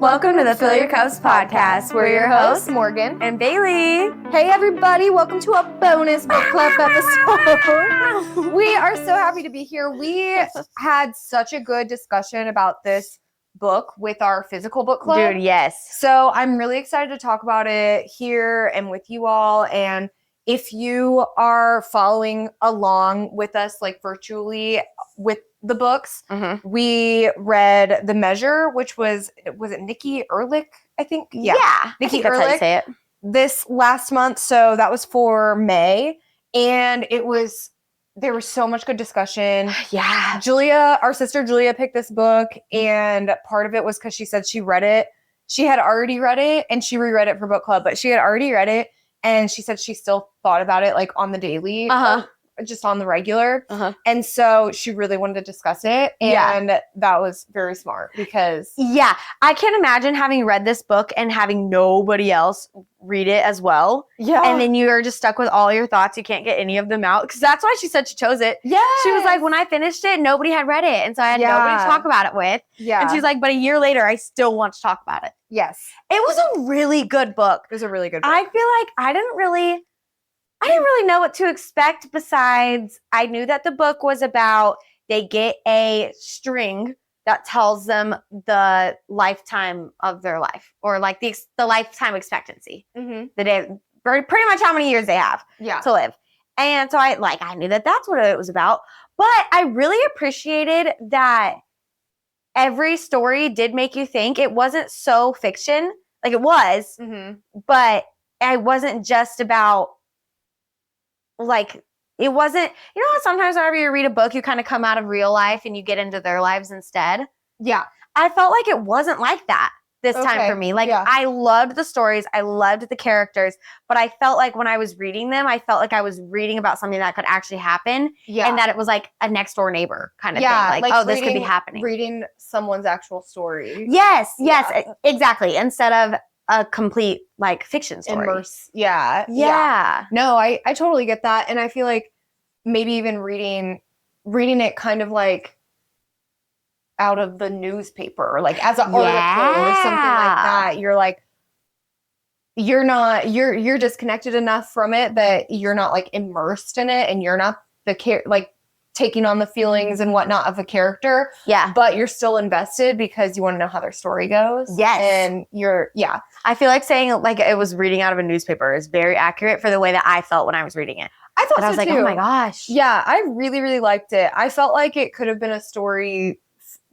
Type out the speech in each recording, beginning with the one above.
Welcome to the Fill Your Cups podcast. We're your hosts, Morgan and Bailey. Hey everybody, welcome to a bonus book club episode. We are so happy to be here. We had such a good discussion about this book with our physical book club. Dude, yes. So I'm really excited to talk about it here and with you all. And if you are following along with us, like virtually with the books, we read The Measure, which was it Nikki Erlick, I think? Yeah. Nikki That's how you Erlick. say it. This last month. So that was for May. And there was so much good discussion. Yeah. Julia, our sister Julia, picked this book, and part of it was because she said she read it. She had already read it, and she reread it for book club, but she had already read it, and she said she still thought about it like on the daily, just on the regular. And so she really wanted to discuss it, and that was very smart because I can't imagine having read this book and having nobody else read it as well. And then you are just stuck with all your thoughts. You can't get any of them out, because that's why she said she chose it. She was like, when I finished it, nobody had read it, and so I had nobody to talk about it with. And she was like, but a year later, I still want to talk about it. Yes. It was a really good book. It was a really good book. I feel like I didn't really know what to expect, besides I knew that the book was about they get a string that tells them the lifetime of their life, or like the lifetime expectancy. The day, pretty much how many years they have to live. And so I knew that that's what it was about. But I really appreciated that every story did make you think. It wasn't so fiction. Like it was, but it wasn't just about, like, it wasn't, you know how sometimes whenever you read a book, you kind of come out of real life and you get into their lives instead? I felt like it wasn't like that this time for me. Like, I loved the stories. I loved the characters. But I felt like when I was reading them, I felt like I was reading about something that could actually happen. And that it was like a next door neighbor kind of thing. Like, oh, this could be happening. Reading someone's actual story. Yes, exactly. Instead of a complete, like, fiction story. No, I totally get that. And I feel like maybe even reading it kind of like out of the newspaper, or like as an article or something like that. You're like, you're disconnected enough from it that you're not like immersed in it, and you're not like taking on the feelings and whatnot of a character. But you're still invested because you want to know how their story goes. And I feel like saying like it was reading out of a newspaper is very accurate for the way that I felt when I was reading it. I thought so I was like, too. oh my gosh. Yeah, I really, really liked it. I felt like it could have been a story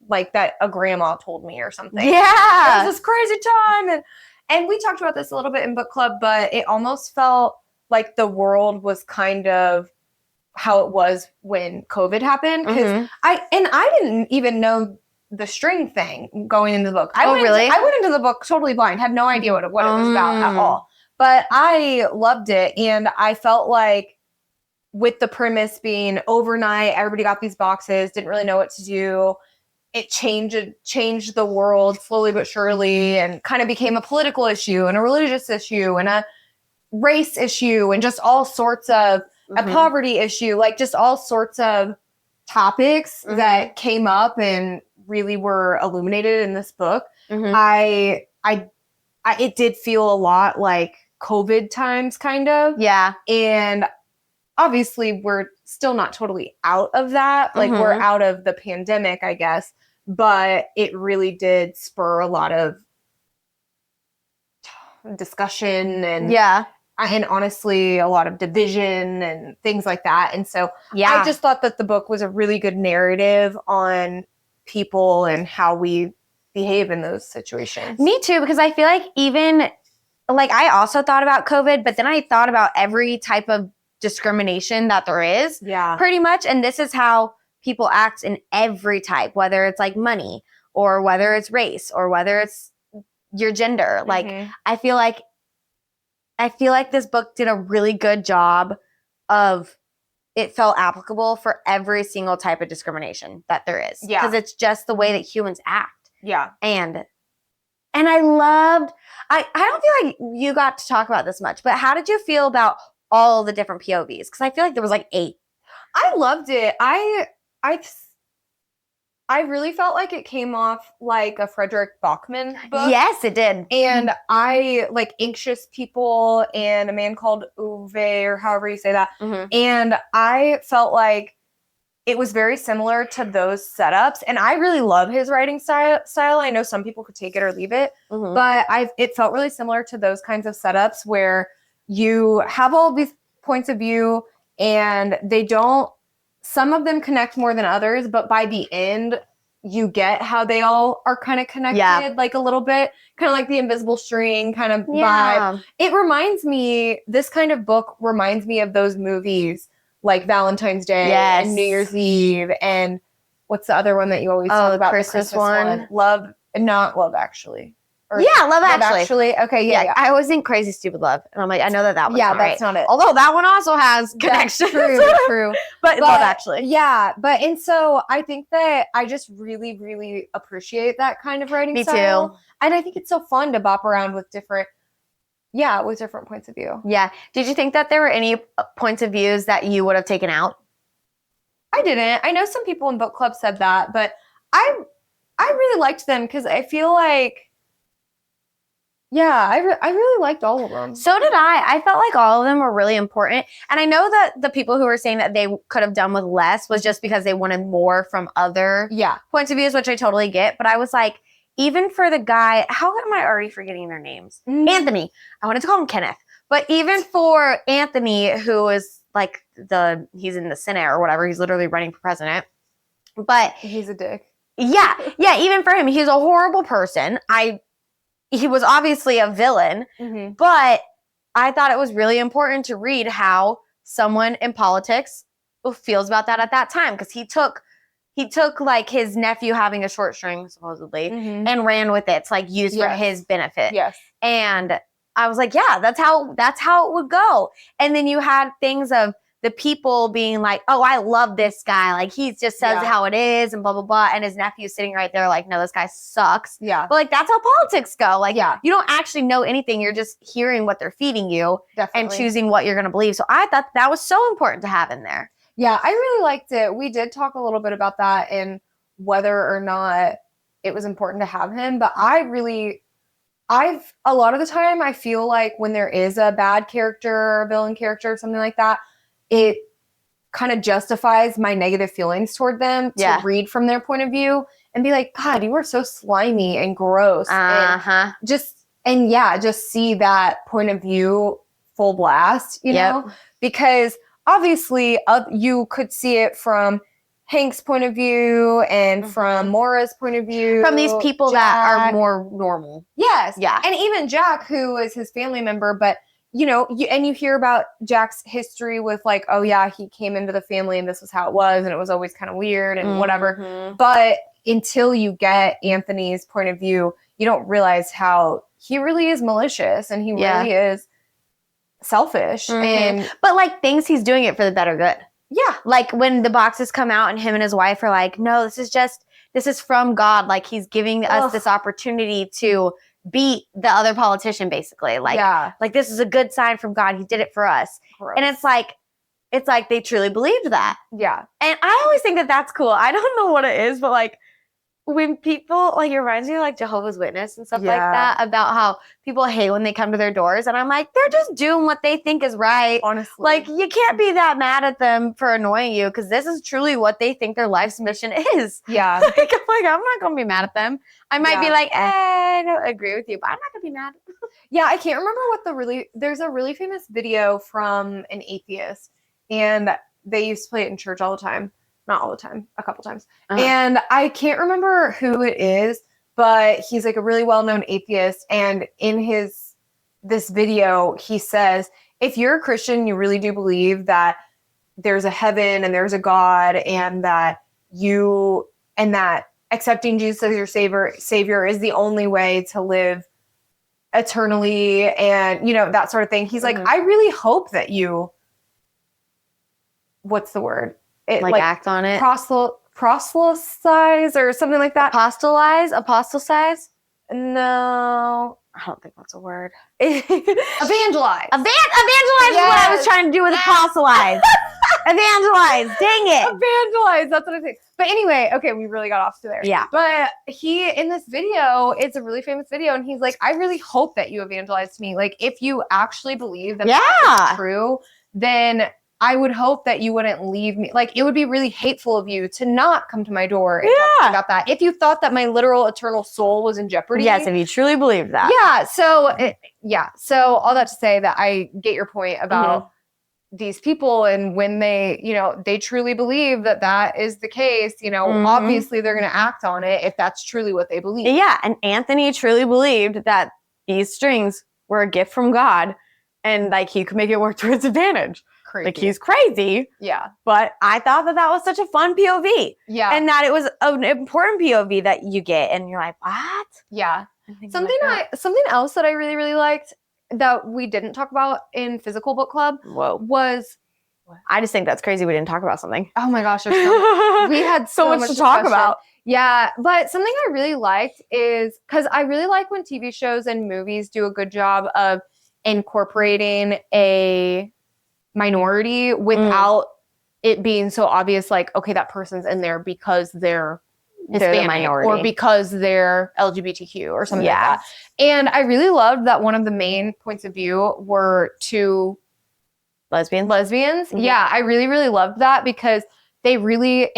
like that a grandma told me or something. It was this crazy time. And we talked about this a little bit in book club, but it almost felt like the world was kind of how it was when COVID happened. Because I didn't even know the string thing going into the book. I went into the book totally blind, had no idea what it was about at all. But I loved it, and I felt like with the premise being overnight, everybody got these boxes, didn't really know what to do. It changed the world slowly but surely, and kind of became a political issue and a religious issue and a race issue and just all sorts of a poverty issue, like just all sorts of topics that came up and really were illuminated in this book. It did feel a lot like COVID times, kind of. And obviously we're still not totally out of that. Like we're out of the pandemic, I guess. But it really did spur a lot of discussion and honestly a lot of division and things like that. And so I just thought that the book was a really good narrative on people and how we behave in those situations. Me too, because I feel like even, like, I also thought about COVID, but then I thought about every type of discrimination that there is. Pretty much. And this is how people act in every type, whether it's like money or whether it's race or whether it's your gender. Like, I feel like this book did a really good job of, it felt applicable for every single type of discrimination that there is. Because it's just the way that humans act. And I loved, I don't feel like you got to talk about this much, but how did you feel about all the different POVs? Because I feel like there was like 8. I loved it. I really felt like it came off like a Frederick Bachman book. Yes, it did. And I like Anxious People and A Man Called Ove, or however you say that. And I felt like it was very similar to those setups. And I really love his writing style. I know some people could take it or leave it, but it felt really similar to those kinds of setups where you have all these points of view and some of them connect more than others, but by the end, you get how they all are kind of connected, like a little bit, kind of like the Invisible String kind of vibe. It reminds me, this kind of book reminds me of those movies like Valentine's Day and New Year's Eve, and what's the other one that you always talk about? Christmas one. Not Love Actually. Love Actually. Okay, yeah. I always think Crazy Stupid Love, and I'm like, I know that one's not that's not it. Although that one also has connections. True. But Love Actually. Yeah, and so I think that I just really, really appreciate that kind of writing style. Me too. And I think it's so fun to bop around with different points of view. Yeah. Did you think that there were any points of views that you would have taken out? I didn't. I know some people in book club said that, but I really liked them because I feel like, I really liked all of them. So did I. I felt like all of them were really important. And I know that the people who were saying that they could have done with less was just because they wanted more from other points of views, which I totally get. But I was like, even for the guy, how am I already forgetting their names? Anthony. I wanted to call him Kenneth. But even for Anthony, who is like he's in the Senate or whatever, he's literally running for president. But he's a dick. Yeah. Even for him, he's a horrible person. He was obviously a villain, but I thought it was really important to read how someone in politics feels about that at that time, because he took like his nephew having a short string, supposedly, and ran with it to like use for his benefit. Yes. And I was like, yeah, that's how it would go. And then you had things of the people being like, oh, I love this guy. Like, he just says how it is and blah, blah, blah. And his nephew's sitting right there like, no, this guy sucks. Yeah. But like, that's how politics go. Like, you don't actually know anything. You're just hearing what they're feeding you and choosing what you're going to believe. So I thought that was so important to have in there. Yeah, I really liked it. We did talk a little bit about that and whether or not it was important to have him. But a lot of the time, I feel like when there is a bad character or a villain character or something like that, it kind of justifies my negative feelings toward them to read from their point of view and be like, God, you were so slimy and gross. And just see that point of view full blast, you know? Because obviously you could see it from Hank's point of view and from Maura's point of view. From these people that are more normal. Yes. Yeah. And even Jack, who is his family member, but you know, you hear about Jack's history with like, oh yeah, he came into the family and this was how it was and it was always kind of weird and whatever. But until you get Anthony's point of view, you don't realize how he really is malicious and he really is selfish. But like thinks he's doing it for the better good. Yeah. Like when the boxes come out and him and his wife are like, no, this is from God. Like he's giving us this opportunity to beat the other politician, basically. Like this is a good sign from God. He did it for us. Gross. And it's like they truly believed that. Yeah. And I always think that that's cool. I don't know what it is, but like when people, like, it reminds me of like Jehovah's Witness and stuff like that, about how people hate when they come to their doors. And I'm like, they're just doing what they think is right. Honestly. Like, you can't be that mad at them for annoying you because this is truly what they think their life's mission is. Yeah. I'm not going to be mad at them. I might be like, I don't agree with you, but I'm not going to be mad. Yeah, I can't remember there's a really famous video from an atheist, and they used to play it in church all the time. Not all the time, a couple times. And I can't remember who it is, but he's like a really well-known atheist. And in this video, he says, if you're a Christian, you really do believe that there's a heaven and there's a God and that accepting Jesus as your savior is the only way to live eternally and, you know, that sort of thing. He's like, I really hope that you, what's the word? Act on it. Proselytize or something like that. Apostatize? No. I don't think that's a word. Evangelize. Evangelize is what I was trying to do with apostolize. Evangelize. Dang it. Evangelize. That's what I think. But anyway, okay, we really got off to there. Yeah. But he, in this video, it's a really famous video, and he's like, I really hope that you evangelized me. Like, if you actually believe that that is true, then I would hope that you wouldn't leave me. Like, it would be really hateful of you to not come to my door and talk to me about that. If you thought that my literal eternal soul was in jeopardy. Yes, if you truly believed that. Yeah. So all that to say that I get your point about these people, and when they, they truly believe that that is the case, obviously they're going to act on it if that's truly what they believe. Yeah. And Anthony truly believed that these strings were a gift from God, and like he could make it work to his advantage. Crazy. Like, he's crazy. Yeah. But I thought that was such a fun POV. Yeah. And that it was an important POV that you get, and you're like, what? Yeah. Something else that I really, really liked that we didn't talk about in physical book club was, I just think that's crazy we didn't talk about something. Oh my gosh, we had so much to talk about. Yeah, but something I really liked is, because I really like when TV shows and movies do a good job of incorporating a minority without it being so obvious, like, okay, that person's in there because they're Hispanic, the minority, or because they're LGBTQ or something like that. And I really loved that one of the main points of view were two lesbians. Mm-hmm. Yeah, I really, really loved that, because they really,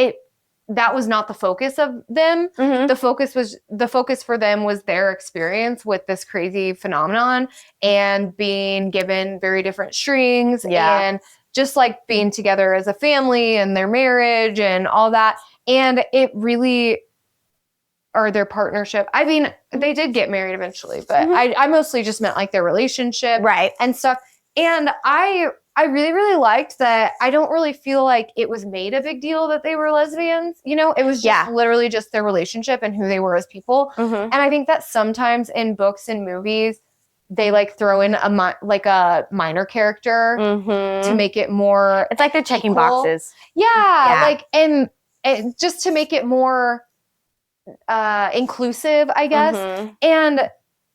that was not the focus of them. Mm-hmm. The focus for them was their experience with this crazy phenomenon and being given very different strings and just like being together as a family and their marriage and all that. And it really, or their partnership. I mean, they did get married eventually, but I mostly just meant like their relationship, right, and stuff. And I really, really liked that. I don't really feel like it was made a big deal that they were lesbians. It was just literally just their relationship and who they were as people. Mm-hmm. And I think that sometimes in books and movies, they like throw in a minor character to make it more. It's like they're checking boxes. Yeah, like and just to make it more inclusive, I guess. And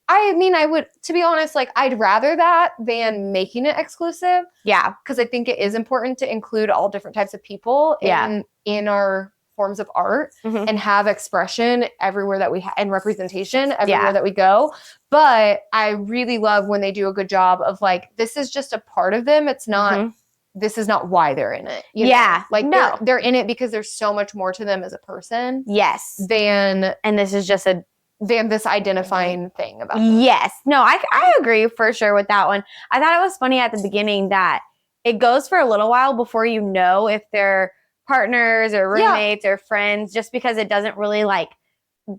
I mean, I would, to be honest, like, I'd rather that than making it exclusive. Yeah. Because I think it is important to include all different types of people in our forms of art and have expression everywhere that we and representation everywhere that we go. But I really love when they do a good job of like, this is just a part of them. It's not, this is not why they're in it. You know? Like, no, they're in it because there's so much more to them as a person. Yes. And this is just than this identifying thing about them. Yes. No, I agree for sure with that one. I thought it was funny at the beginning that it goes for a little while before you know if they're partners or roommates or friends, just because it doesn't really like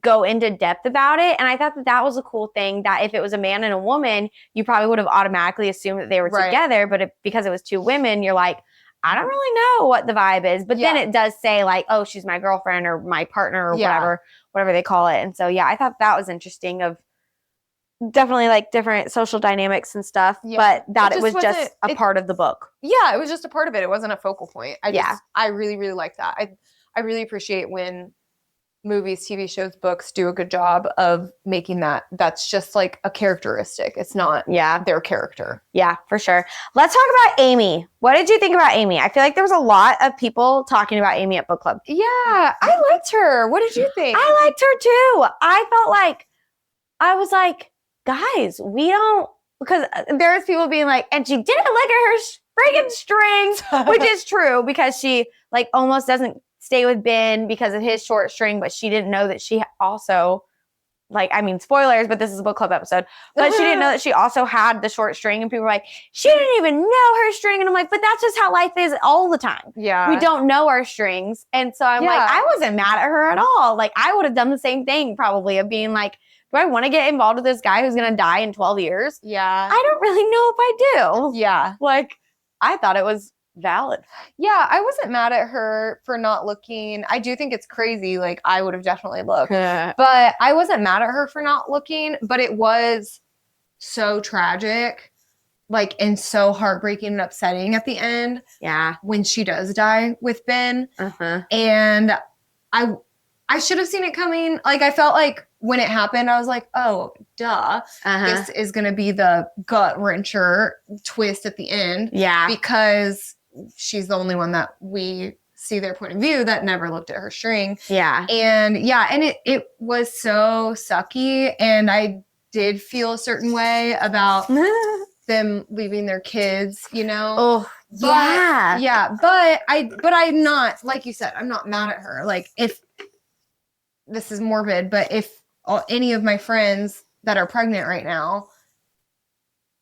go into depth about it. And I thought that was a cool thing, that if it was a man and a woman, you probably would have automatically assumed that they were together. But because it was two women, you're like, I don't really know what the vibe is. But then it does say like, oh, she's my girlfriend or my partner or whatever they call it. And so, I thought that was interesting, of definitely like different social dynamics and stuff, but that it was just a part of the book. Yeah, it was just a part of it. It wasn't a focal point. I really, really like that. I really appreciate when movies, TV shows, books do a good job of making that's just like a characteristic. It's not their character. Yeah, for sure. Let's talk about Amy. What did you think about Amy? I feel like there was a lot of people talking about Amy at book club. Yeah, I liked her. What did you think? I liked her too. I felt like, I was like, guys, we don't, because there's people being like, and she didn't look at her friggin' strings, which is true, because she like almost doesn't stay with Ben because of his short string, but she didn't know that she also, like, I mean, spoilers, but this is a book club episode, but she didn't know that she also had the short string, and people were like, she didn't even know her string, and I'm like, but that's just how life is all the time. Yeah. We don't know our strings, and so I'm like, I wasn't mad at her at all. Like, I would have done the same thing probably, of being like, do I want to get involved with this guy who's going to die in 12 years? Yeah. I don't really know if I do. Yeah. Like, I thought it was valid. Yeah, I wasn't mad at her for not looking. I do think it's crazy. Like, I would have definitely looked. But I wasn't mad at her for not looking. But it was so tragic, like, and so heartbreaking and upsetting at the end. Yeah. When she does die with Ben. And I should have seen it coming. Like, I felt like when it happened, I was like, oh, duh. This is going to be the gut wrencher twist at the end. Yeah. Because she's the only one that we see their point of view that never looked at her string. Yeah. And it was so sucky. And I did feel a certain way about them leaving their kids, you know? Oh, But, yeah. But I'm not, like you said, I'm not mad at her. Like, if this is morbid, but if any of my friends that are pregnant right now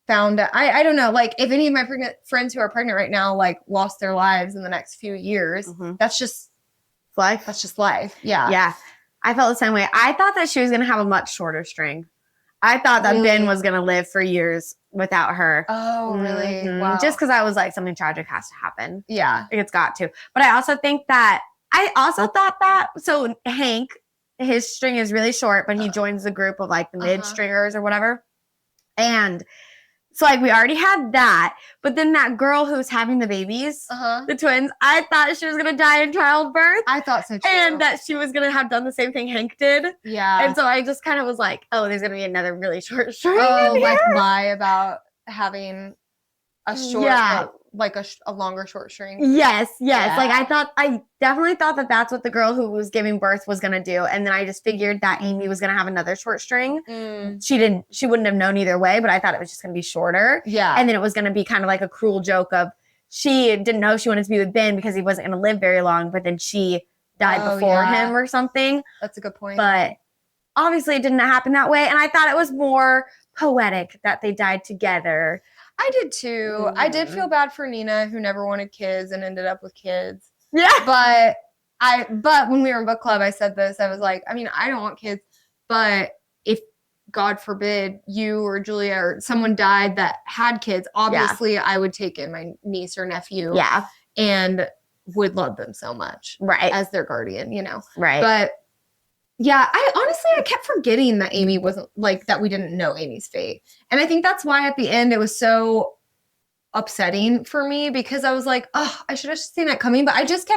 found out, I don't know, like, if any of my friends who are pregnant right now, like, lost their lives in the next few years, that's just life. That's just life. Yeah. Yeah. I felt the same way. I thought that she was going to have a much shorter string. I thought that Ben was going to live for years without her. Oh, really? Wow. Just because I was like, something tragic has to happen. Yeah. It's got to. But I also thought that, so Hank, his string is really short, but he joins the group of like the mid-stringers or whatever. And so like we already had that, but then that girl who's having the babies, the twins, I thought she was going to die in childbirth. I thought so too. And that she was going to have done the same thing Hank did. Yeah. And so I just kind of was like, oh, there's going to be another really short string. Oh, like lie about having a short, like a longer short string. Yes. Yeah. Like I definitely thought that that's what the girl who was giving birth was going to do. And then I just figured that Amy was going to have another short string. She wouldn't have known either way, but I thought it was just going to be shorter. Yeah. And then it was going to be kind of like a cruel joke of she didn't know she wanted to be with Ben because he wasn't going to live very long, but then she died before him or something. That's a good point. But obviously it didn't happen that way. And I thought it was more poetic that they died together. I did too. I did feel bad for Nina, who never wanted kids and ended up with kids. Yeah. But when we were in book club, I said this. I was like, I mean, I don't want kids, but if God forbid you or Julia or someone died that had kids, obviously I would take in my niece or nephew. Yeah. And would love them so much. Right. As their guardian, you know. Right. But yeah, I kept forgetting that Amy wasn't, like, that we didn't know Amy's fate. And I think that's why at the end it was so upsetting for me, because I was like, oh, I should have seen that coming. But it just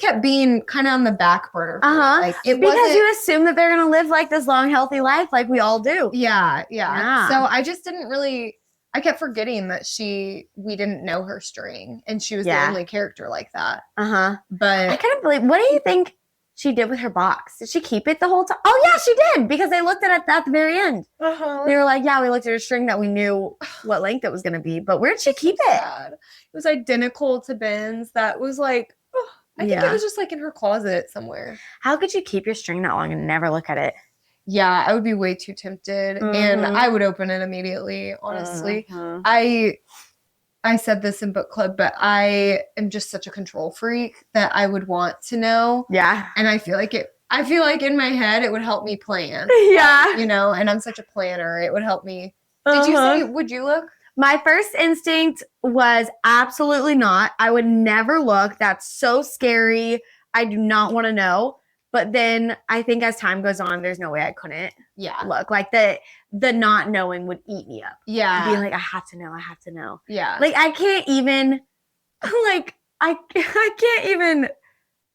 kept being kind of on the back burner. Like, because you assume that they're going to live like this long, healthy life like we all do. Yeah. So I just didn't really, I kept forgetting that we didn't know her string and she was the only character like that. But I couldn't believe, what do you think she did with her box? Did she keep it the whole time? Oh, yeah, she did, because they looked at it at the very end. They were like, yeah, we looked at her string that we knew what length it was going to be, but where'd she keep it? It was identical to Ben's. That was like, I think it was just like in her closet somewhere. How could you keep your string that long and never look at it? Yeah, I would be way too tempted, and I would open it immediately, honestly. I said this in book club, but I am just such a control freak that I would want to know. Yeah. And I feel like in my head it would help me plan. Yeah. You know, and I'm such a planner. It would help me. Did you say, would you look? My first instinct was absolutely not. I would never look. That's so scary. I do not want to know. But then I think as time goes on, there's no way I couldn't look. Like the not knowing would eat me up. Yeah. Being like, I have to know. Yeah. Like I can't even I can't even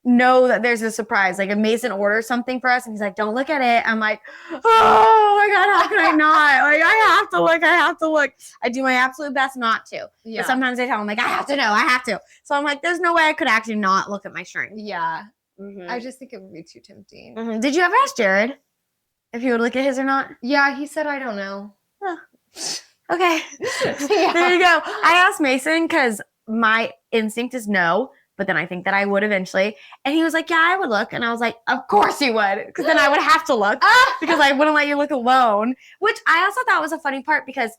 know that there's a surprise. Like if Mason orders something for us and he's like, don't look at it. I'm like, oh my God, how can I not? Like I have to look. I do my absolute best not to. Yeah. But sometimes I tell him like, I have to know. So I'm like, there's no way I could actually not look at my string. Yeah. I just think it would be too tempting. Did you ever ask Jared if he would look at his or not? Yeah, he said, I don't know. Oh. Okay. There you go. I asked Mason because my instinct is no, but then I think that I would eventually. And he was like, yeah, I would look. And I was like, of course you would. Because then I would have to look because I wouldn't let you look alone. Which I also thought was a funny part because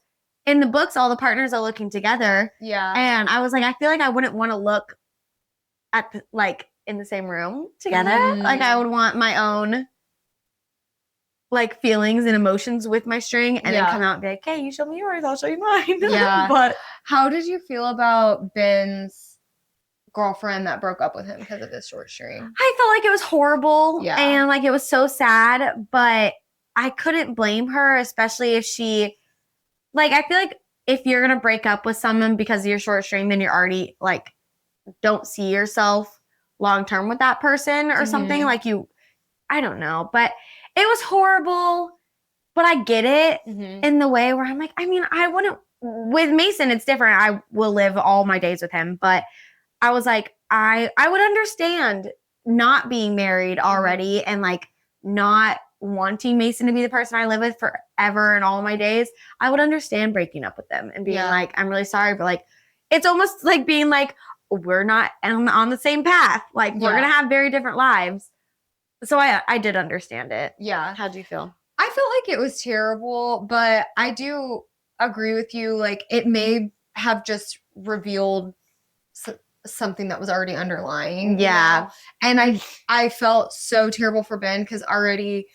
in the books, all the partners are looking together. Yeah. And I was like, I feel like I wouldn't want to look at in the same room together. Like I would want my own like feelings and emotions with my string and then come out and be like, hey, you show me yours, I'll show you mine. Yeah. But how did you feel about Ben's girlfriend that broke up with him because of his short string? I felt like it was horrible and like it was so sad, but I couldn't blame her, especially if she like, I feel like if you're going to break up with someone because of your short string, then you're already like, don't see yourself long-term with that person or something like I don't know, but it was horrible, but I get it in the way where I'm like, I mean, I wouldn't with Mason, it's different. I will live all my days with him, but I was like, I would understand not being married already and like not wanting Mason to be the person I live with forever and all my days. I would understand breaking up with them and being like, I'm really sorry, but like, it's almost like being like, we're not on the same path. Like, we're going to have very different lives. So I did understand it. Yeah. How'd you feel? I felt like it was terrible, but I do agree with you. Like, it may have just revealed something that was already underlying. Yeah. You know? And I felt so terrible for Ben because already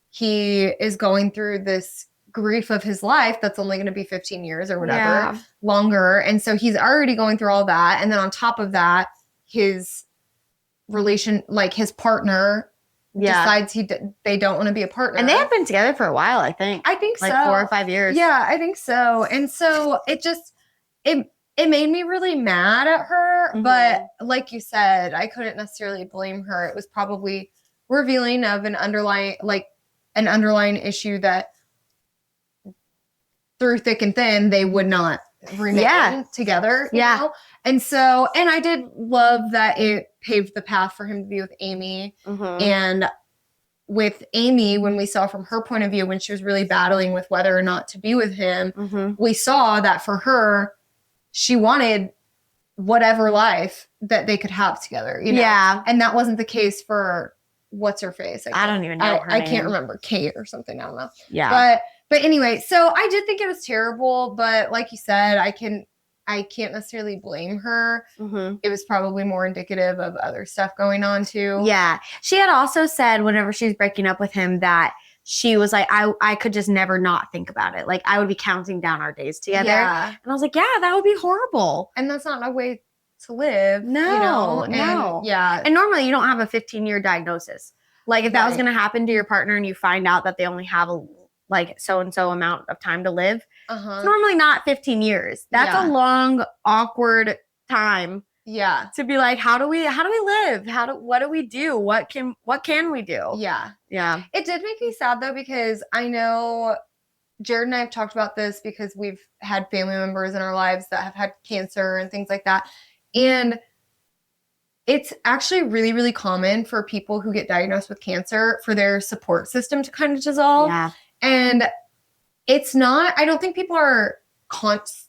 he is going through this grief of his life that's only going to be 15 years or whatever longer. And so he's already going through all that. And then on top of that, his his partner decides they don't want to be a partner. And they have been together for a while, I think. I think like so. Like 4 or 5 years. Yeah, I think so. And so it made me really mad at her. But like you said, I couldn't necessarily blame her. It was probably revealing of an underlying issue that through thick and thin, they would not remain together. You know? And so, and I did love that it paved the path for him to be with Amy. And with Amy, when we saw from her point of view, when she was really battling with whether or not to be with him, we saw that for her, she wanted whatever life that they could have together. You know? Yeah. And that wasn't the case for what's her face. I don't even know her name. I can't remember. Kate or something. I don't know. Yeah. But anyway, so I did think it was terrible, but like you said, I can't necessarily blame her. It was probably more indicative of other stuff going on too. Yeah. She had also said whenever she was breaking up with him that she was like, I could just never not think about it. Like I would be counting down our days together. Yeah. And I was like, yeah, that would be horrible. And that's not a way to live. No, you know? no. Yeah. And normally you don't have a 15-year diagnosis. Like if that was going to happen to your partner and you find out that they only have like so-and-so amount of time to live, it's normally not 15 years. That's a long, awkward time. Yeah. To be like, how do we live? What do we do? What can we do? Yeah. Yeah. It did make me sad though, because I know Jared and I have talked about this because we've had family members in our lives that have had cancer and things like that. And it's actually really, really common for people who get diagnosed with cancer for their support system to kind of dissolve. Yeah. And it's not, I don't think people are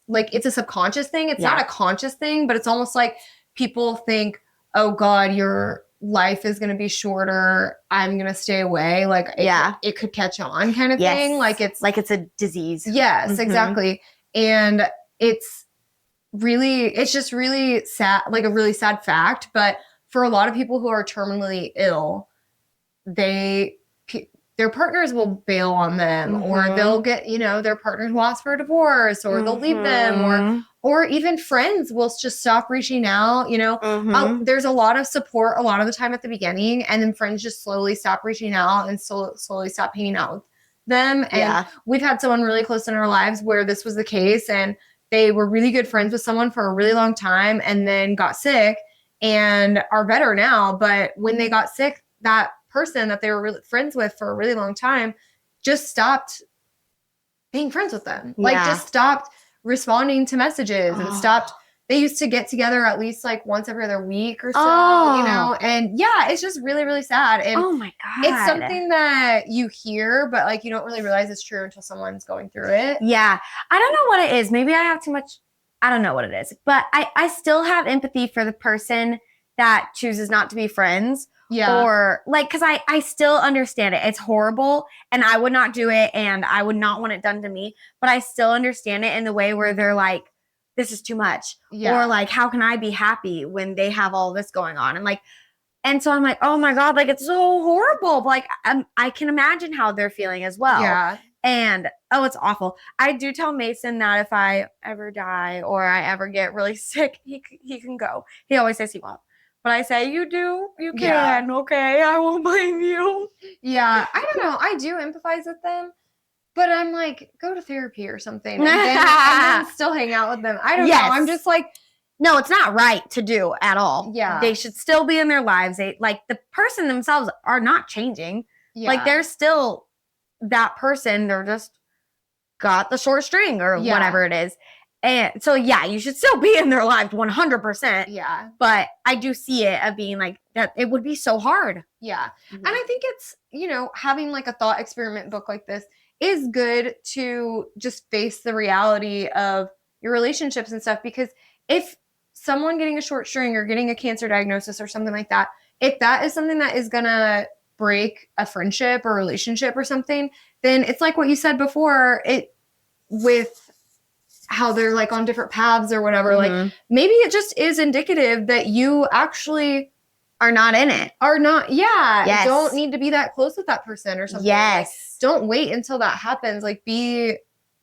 like it's a subconscious thing. It's not a conscious thing, but it's almost like people think, oh God, your life is going to be shorter. I'm going to stay away. Like it could catch on kind of thing. Like it's a disease. Yes, exactly. And it's just really sad, like a really sad fact. But for a lot of people who are terminally ill, their partners will bail on them, or they'll get, their partners will ask for a divorce, or they'll leave them, or even friends will just stop reaching out, there's a lot of support a lot of the time at the beginning, and then friends just slowly stop reaching out and slowly stop hanging out with them. And we've had someone really close in our lives where this was the case, and they were really good friends with someone for a really long time and then got sick and are better now. But when they got sick, that person that they were really friends with for a really long time just stopped being friends with them. Like just stopped responding to messages and stopped. They used to get together at least like once every other week or so, and it's just really, really sad. And oh my God, it's something that you hear, but like you don't really realize it's true until someone's going through it. Yeah. I don't know what it is. Maybe I have too much. I don't know what it is, but I still have empathy for the person that chooses not to be friends. Yeah. Or like, cause I still understand it. It's horrible and I would not do it and I would not want it done to me, but I still understand it in the way where they're like, this is too much. Yeah. Or like, how can I be happy when they have all this going on? And so I'm like, oh my God, like it's so horrible. But like, I can imagine how they're feeling as well. Yeah. And it's awful. I do tell Mason that if I ever die or I ever get really sick, he can go. He always says he won't. But I say, you can, okay? I won't blame you. Yeah, I don't know. I do empathize with them. But I'm like, go to therapy or something. And then still hang out with them. I don't know. I'm just like. No, it's not right to do at all. Yeah. They should still be in their lives. Like the person themselves are not changing. Yeah. Like they're still that person. They're just got the short string or whatever it is. And so, yeah, you should still be in their lives 100%. Yeah. But I do see it of being like that. It would be so hard. Yeah. And I think it's, having like a thought experiment book like this is good to just face the reality of your relationships and stuff. Because if someone getting a short string or getting a cancer diagnosis or something like that, if that is something that is going to break a friendship or relationship or something, then it's like what you said before, with how they're like on different paths or whatever, like maybe it just is indicative that you actually are not in it. Yes. Don't need to be that close with that person or something. Yes. Like, don't wait until that happens. Like be,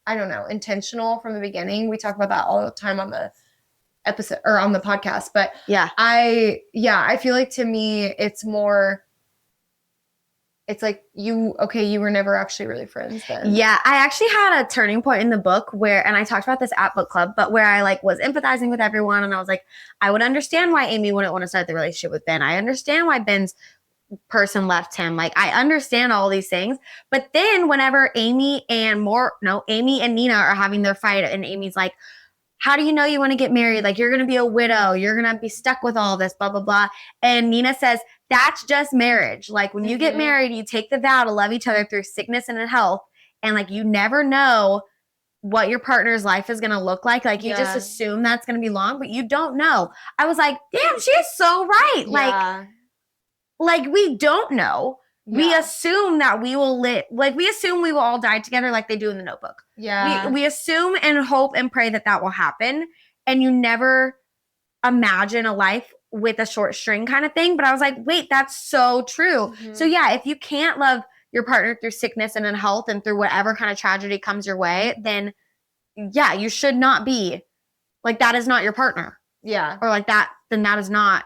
I don't know, intentional from the beginning. We talk about that all the time on the episode or on the podcast. But I feel like to me, it's more, it's like you were never actually really friends then. Yeah, I actually had a turning point in the book where, and I talked about this at book club, but where I like was empathizing with everyone. And I was like, I would understand why Amy wouldn't want to start the relationship with Ben. I understand why Ben's person left him. Like, I understand all these things. But then whenever Amy and Nina are having their fight and Amy's like, how do you know you want to get married? Like, you're going to be a widow. You're going to be stuck with all this, blah, blah, blah. And Nina says, that's just marriage. Like, when you get married, you take the vow to love each other through sickness and in health. And, like, you never know what your partner's life is going to look like. Like, you just assume that's going to be long, but you don't know. I was like, damn, she is so right. Yeah. Like, we don't know. Yeah. We assume that we will live, like, we assume we will all die together like they do in the Notebook. Yeah. We assume and hope and pray that will happen. And you never imagine a life with a short string kind of thing. But I was like, wait, that's so true. So yeah, if you can't love your partner through sickness and in health and through whatever kind of tragedy comes your way, then yeah, you should not be like, that is not your partner. Yeah. Or like that, then that is not,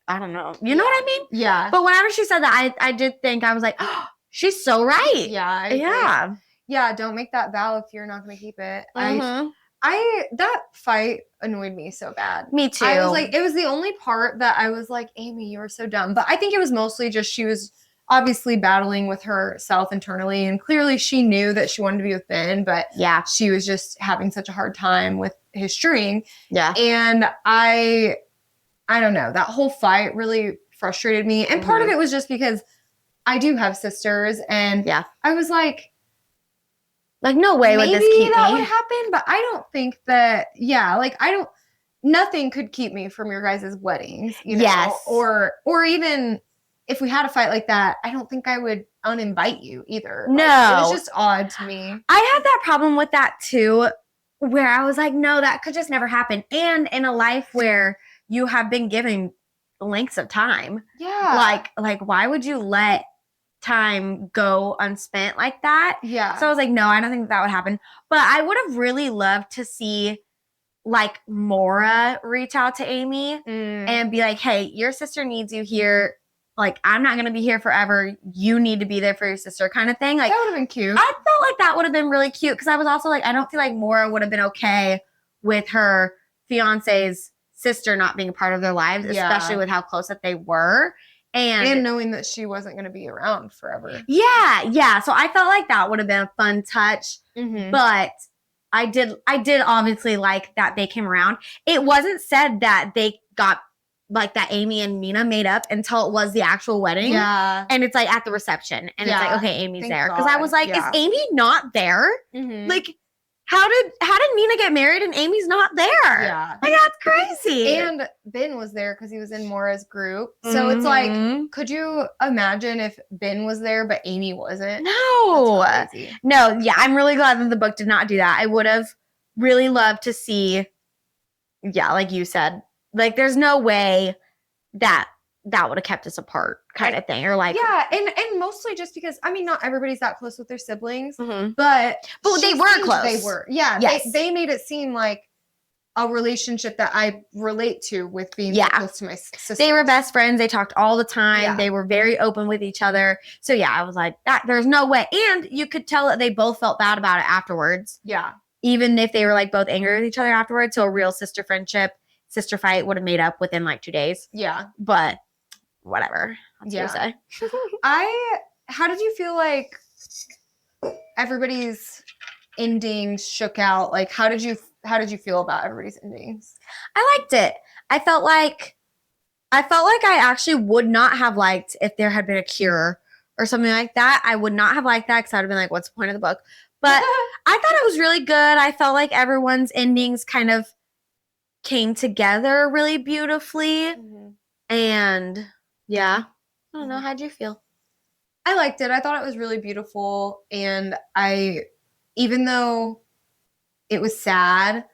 I don't know. You know what I mean? Yeah. But whenever she said that, I did think, I was like, oh, she's so right. Yeah. Yeah. Don't make that vow if you're not going to keep it. That fight annoyed me so bad. Me too. I was like, it was the only part that I was like, Amy, you were so dumb. But I think it was mostly just she was obviously battling with herself internally. And clearly she knew that she wanted to be with Ben. But yeah, she was just having such a hard time with his string. Yeah. And I don't know. That whole fight really frustrated me. And part of it was just because I do have sisters. And I was like no way would this keep me. Maybe that would happen, but I don't think that, nothing could keep me from your guys' weddings, Yes. Or even if we had a fight like that, I don't think I would uninvite you either. No. Like, it was just odd to me. I had that problem with that too, where I was like, no, that could just never happen. And in a life where you have been given lengths of time. Yeah. Like why would you let time go unspent like that? Yeah. So I was like, no, I don't think that would happen. But I would have really loved to see like Maura reach out to Amy and be like, hey, your sister needs you here. Like, I'm not going to be here forever. You need to be there for your sister kind of thing. Like, that would have been cute. I felt like that would have been really cute because I was also like, I don't feel like Maura would have been okay with her fiance's sister not being a part of their lives, especially with how close that they were. And knowing that she wasn't going to be around forever. Yeah. So I felt like that would have been a fun touch. But I did obviously like that they came around. It wasn't said that they got like that Amy and Nina made up until it was the actual wedding. Yeah. And it's like at the reception. And it's like, okay, Amy's Thank there. God. Because I was like, is Amy not there? Like, how did Nina get married and Amy's not there? Yeah. Like, that's crazy. And Ben was there because he was in Maura's group. So it's like, could you imagine if Ben was there but Amy wasn't? No. That's crazy. No, yeah, I'm really glad that the book did not do that. I would have really loved to see, like you said, like there's no way that would have kept us apart kind of thing. Or like, and mostly just because, I mean, not everybody's that close with their siblings, but they were close. They were. Yeah. Yes. They made it seem like a relationship that I relate to with being so close to my sister. They were best friends. They talked all the time. Yeah. They were very open with each other. So yeah, I was like, there's no way. And you could tell that they both felt bad about it afterwards. Yeah. Even if they were like both angry with each other afterwards. So a real sister fight would have made up within like 2 days. Yeah. But whatever. That's what I say. How did you feel like everybody's endings shook out. Like, how did you feel about everybody's endings? I liked it. I felt like I actually would not have liked if there had been a cure or something like that. I would not have liked that because I would have been like, what's the point of the book? But I thought it was really good. I felt like everyone's endings kind of came together really beautifully. And yeah, I don't know. How'd you feel? I liked it. I thought it was really beautiful. And even though it was sad,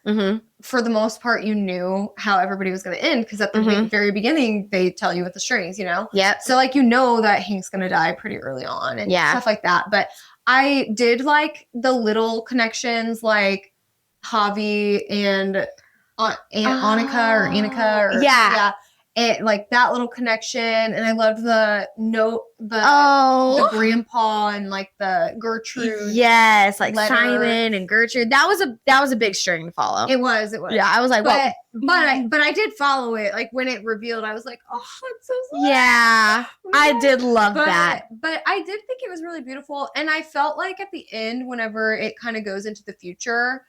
for the most part, you knew how everybody was going to end because at the very beginning, they tell you with the strings, you know? Yep. So, like, you know that Hank's going to die pretty early on and stuff like that. But I did like the little connections, like Javi and Annika or Annika. Or, yeah. It, like that little connection, and I loved the grandpa and like the Gertrude. Yes, like letter. Simon and Gertrude. That was a big string to follow. It was. Yeah, I was like, but I did follow it. Like when it revealed, I was like, oh, it's so sad. Yeah, I did love that. But I did think it was really beautiful, and I felt like at the end, whenever it kind of goes into the future,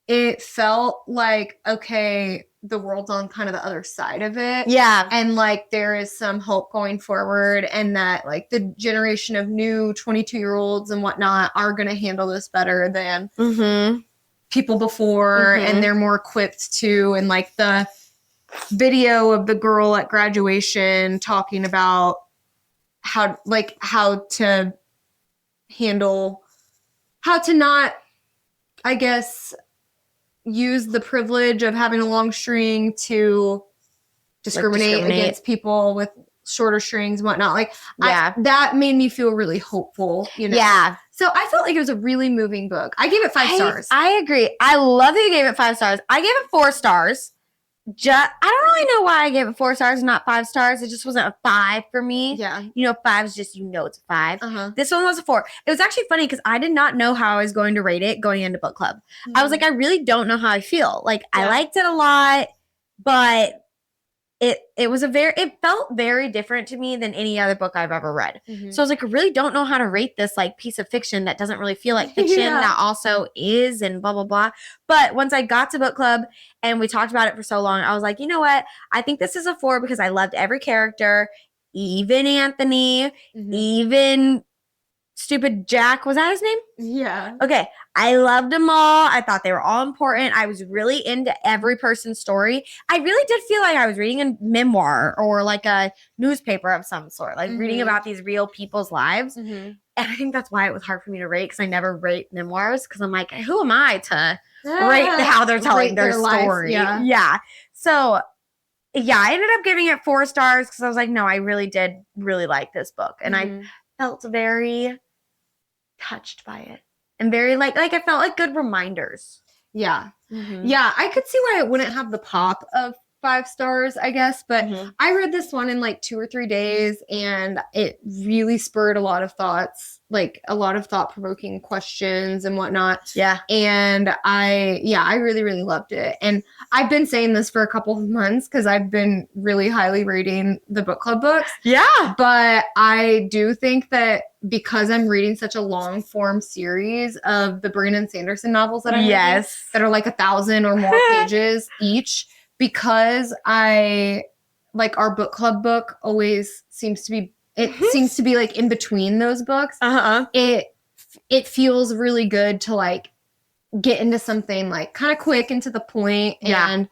it felt like, okay, the world's on kind of the other side of it. Yeah. And like there is some hope going forward, and that like the generation of new 22-year-olds and whatnot are going to handle this better than people before. And they're more equipped to, and like the video of the girl at graduation talking about how to not, I guess, use the privilege of having a long string to discriminate against people with shorter strings and whatnot. Like, that made me feel really hopeful, you know? Yeah. So I felt like it was a really moving book. I gave it 5 stars. I agree. I love that you gave it 5 stars. I gave it 4 stars. I don't really know why I gave it 4 stars and not 5 stars. It just wasn't a 5 for me. Yeah. You know, 5 is just, it's a 5. This one was a 4. It was actually funny because I did not know how I was going to rate it going into book club. I was like, I really don't know how I feel. Like, I liked it a lot, but it felt very different to me than any other book I've ever read. So I was like, I really don't know how to rate this like piece of fiction that doesn't really feel like fiction that also is, and blah, blah, blah. But once I got to book club and we talked about it for so long, I was like, you know what? I think this is a 4 because I loved every character, even Anthony, even stupid Jack. Was that his name? Yeah. Okay. I loved them all. I thought they were all important. I was really into every person's story. I really did feel like I was reading a memoir or like a newspaper of some sort, like reading about these real people's lives. And I think that's why it was hard for me to rate, because I never rate memoirs, because I'm like, who am I to rate how they're telling their story? Yeah. So, yeah, I ended up giving it 4 stars because I was like, no, I really did really like this book. And I felt very touched by it. And very like I felt like good reminders. Yeah. Yeah, I could see why it wouldn't have the pop of 5 stars, I guess. But I read this one in like 2 or 3 days, and it really spurred a lot of thoughts, like a lot of thought-provoking questions and whatnot. Yeah. And I really, really loved it. And I've been saying this for a couple of months because I've been really highly rating the book club books. Yeah. But I do think that because I'm reading such a long form series of the Brandon Sanderson novels that I'm reading, that are like 1,000 or more pages each, because I like our book club book always seems to be, seems to be like in between those books. It feels really good to like get into something like kind of quick and to the point, and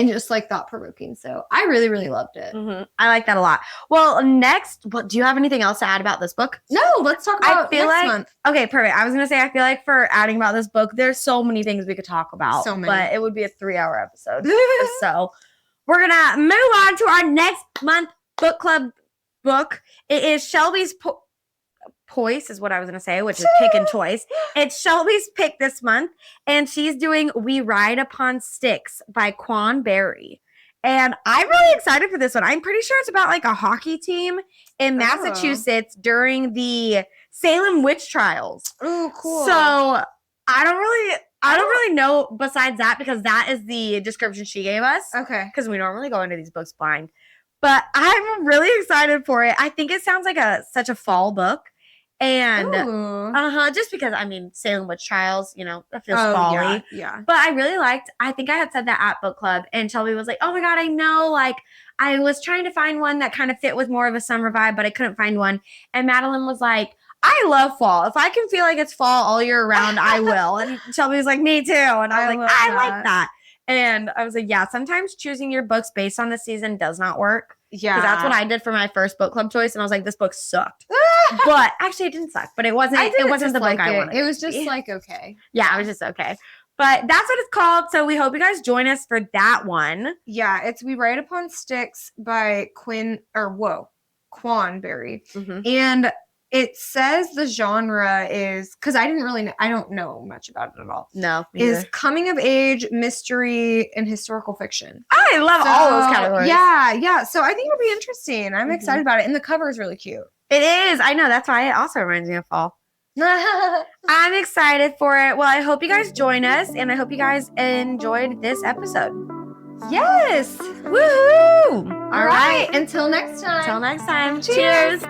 just like thought provoking. So I really, really loved it. I like that a lot. Well, next, do you have anything else to add about this book? No, let's talk about next month. Okay, perfect. I was going to say, I feel like for adding about this book, there's so many things we could talk about. So many. But it would be a 3-hour episode. So we're going to move on to our next month book club book. It is Shelby's Choice is what I was going to say, which is pick and choice. It's Shelby's pick this month, and she's doing We Ride Upon Sticks by Quan Berry. And I'm really excited for this one. I'm pretty sure it's about like a hockey team in Massachusetts during the Salem witch trials. Oh, cool. So I don't really know besides that, because that is the description she gave us. Okay. Because we normally go into these books blind. But I'm really excited for it. I think it sounds like such a fall book. And Ooh. just because Salem Witch Trials, that feels Oh, folly. yeah. But I really I think I had said that at book club, and Shelby was like, oh my God, I know. Like, I was trying to find one that kind of fit with more of a summer vibe, but I couldn't find one. And Madeline was like, I love fall. If I can feel like it's fall all year round, I will. And Shelby was like, me too. And I was like, I like that. And I was like, yeah, sometimes choosing your books based on the season does not work. Yeah. Because that's what I did for my first book club choice. And I was like, this book sucked. But actually, it didn't suck. But it wasn't the book I wanted. It was just like, okay. Yeah, it was just okay. But that's what it's called. So we hope you guys join us for that one. Yeah, it's We Ride Upon Sticks by Quan Berry. Mm-hmm. And it says the genre is, because I don't know much about it at all. No. Is coming of age, mystery, and historical fiction. I love all those categories. Yeah. So I think it'll be interesting. I'm excited about it. And the cover is really cute. It is. I know. That's why it also reminds me of fall. I'm excited for it. Well, I hope you guys join us, and I hope you guys enjoyed this episode. Yes. Woohoo! All right. Until next time. Cheers.